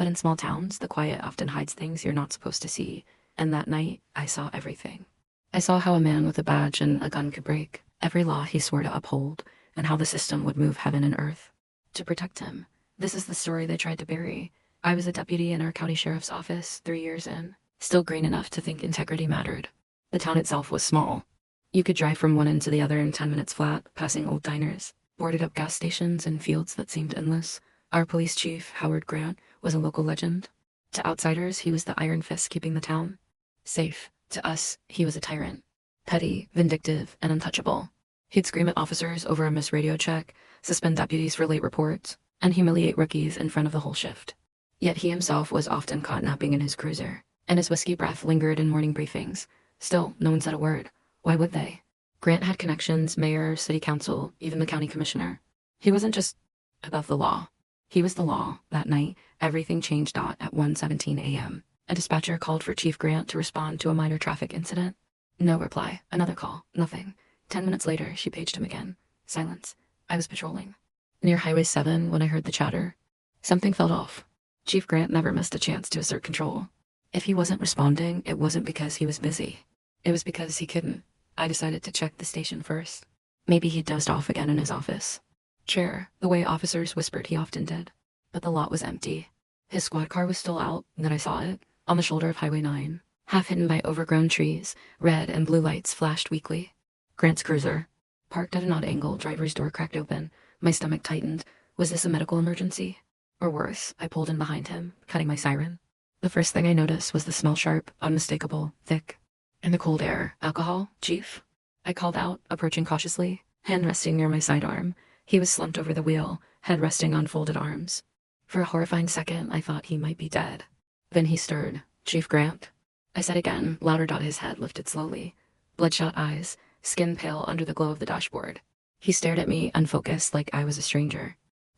But in small towns, the quiet often hides things you're not supposed to see, and that night, I saw everything. I saw how a man with a badge and a gun could break every law he swore to uphold, and how the system would move heaven and earth to protect him. This is the story they tried to bury. I was a deputy in our county sheriff's office 3 years in, still green enough to think integrity mattered. The town itself was small. You could drive from one end to the other in 10 minutes flat, passing old diners, boarded up gas stations, and fields that seemed endless. Our police chief, Howard Grant, was a local legend. To outsiders, he was the iron fist keeping the town safe. To us, he was a tyrant. Petty, vindictive, and untouchable. He'd scream at officers over a missed radio check, suspend deputies for late reports, and humiliate rookies in front of the whole shift. Yet he himself was often caught napping in his cruiser, and his whiskey breath lingered in morning briefings. Still, no one said a word. Why would they? Grant had connections, mayor, city council, even the county commissioner. He wasn't just above the law. He was the law. That night, everything changed at 1:17 a.m. A dispatcher called for Chief Grant to respond to a minor traffic incident. No reply. Another call. Nothing. 10 minutes later, she paged him again. Silence. I was patrolling near Highway 7 when I heard the chatter. Something felt off. Chief Grant never missed a chance to assert control. If he wasn't responding, it wasn't because he was busy. It was because he couldn't. I decided to check the station first. Maybe he dozed off again in his office chair, the way officers whispered he often did. But the lot was empty. His squad car was still out, and then I saw it, on the shoulder of Highway 9. Half hidden by overgrown trees, red and blue lights flashed weakly. Grant's cruiser. Parked at an odd angle, driver's door cracked open. My stomach tightened. Was this a medical emergency? Or worse, I pulled in behind him, cutting my siren. The first thing I noticed was the smell sharp, unmistakable, thick. In the cold air. Alcohol, Chief? I called out, approaching cautiously, hand resting near my sidearm. He was slumped over the wheel, head resting on folded arms. For a horrifying second, I thought he might be dead. Then he stirred. Chief Grant? I said again, louder. His head lifted slowly. Bloodshot eyes, skin pale under the glow of the dashboard. He stared at me, unfocused, like I was a stranger.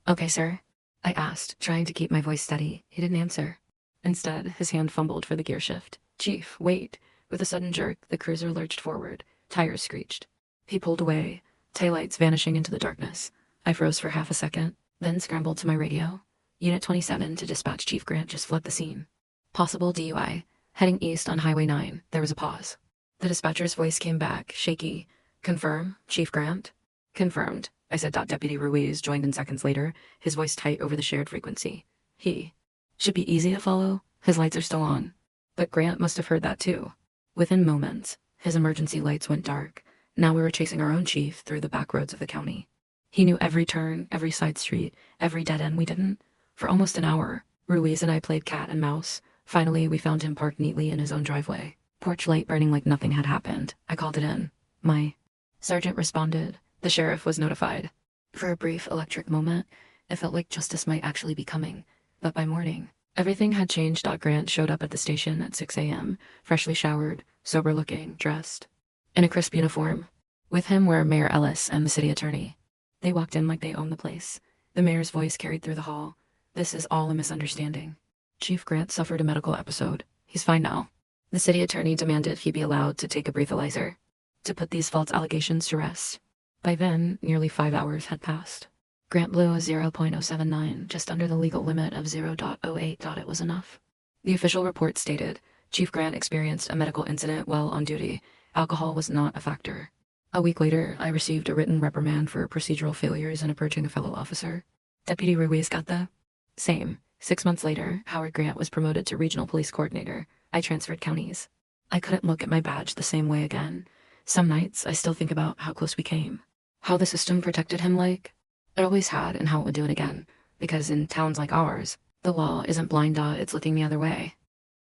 Okay, sir? I asked, trying to keep my voice steady. He didn't answer. Instead, his hand fumbled for the gear shift. Chief, wait. With a sudden jerk, the cruiser lurched forward. Tires screeched. He pulled away, taillights vanishing into the darkness. I froze for half a second, then scrambled to my radio. Unit 27 to dispatch Chief Grant just fled the scene. Possible DUI. Heading east on Highway 9. There was a pause. The dispatcher's voice came back, shaky. Confirm, Chief Grant? Confirmed, I said. Deputy Ruiz joined in seconds later, his voice tight over the shared frequency. He should be easy to follow. His lights are still on. But Grant must have heard that too. Within moments, his emergency lights went dark. Now we were chasing our own chief through the back roads of the county. He knew every turn, every side street, every dead end we didn't. For almost an hour, Ruiz and I played cat and mouse. Finally, we found him parked neatly in his own driveway. Porch light burning like nothing had happened. I called it in. My sergeant responded. The sheriff was notified. For a brief electric moment, it felt like justice might actually be coming. But by morning, everything had changed. Grant showed up at the station at 6 a.m., freshly showered, sober-looking, dressed in a crisp uniform. With him were Mayor Ellis and the city attorney. They walked in like they owned the place. The mayor's voice carried through the hall. This is all a misunderstanding. Chief Grant suffered a medical episode. He's fine now. The city attorney demanded he be allowed to take a breathalyzer to put these false allegations to rest. By then, nearly 5 hours had passed. Grant blew a 0.079, just under the legal limit of 0.08. It was enough. The official report stated, Chief Grant experienced a medical incident while on duty. Alcohol was not a factor. A week later, I received a written reprimand for procedural failures in approaching a fellow officer. Deputy Ruiz got the same. 6 months later, Howard Grant was promoted to regional police coordinator. I transferred counties. I couldn't look at my badge the same way again. Some nights, I still think about how close we came. How the system protected him like it always had, and how it would do it again. Because in towns like ours, the law isn't blind, it's looking the other way.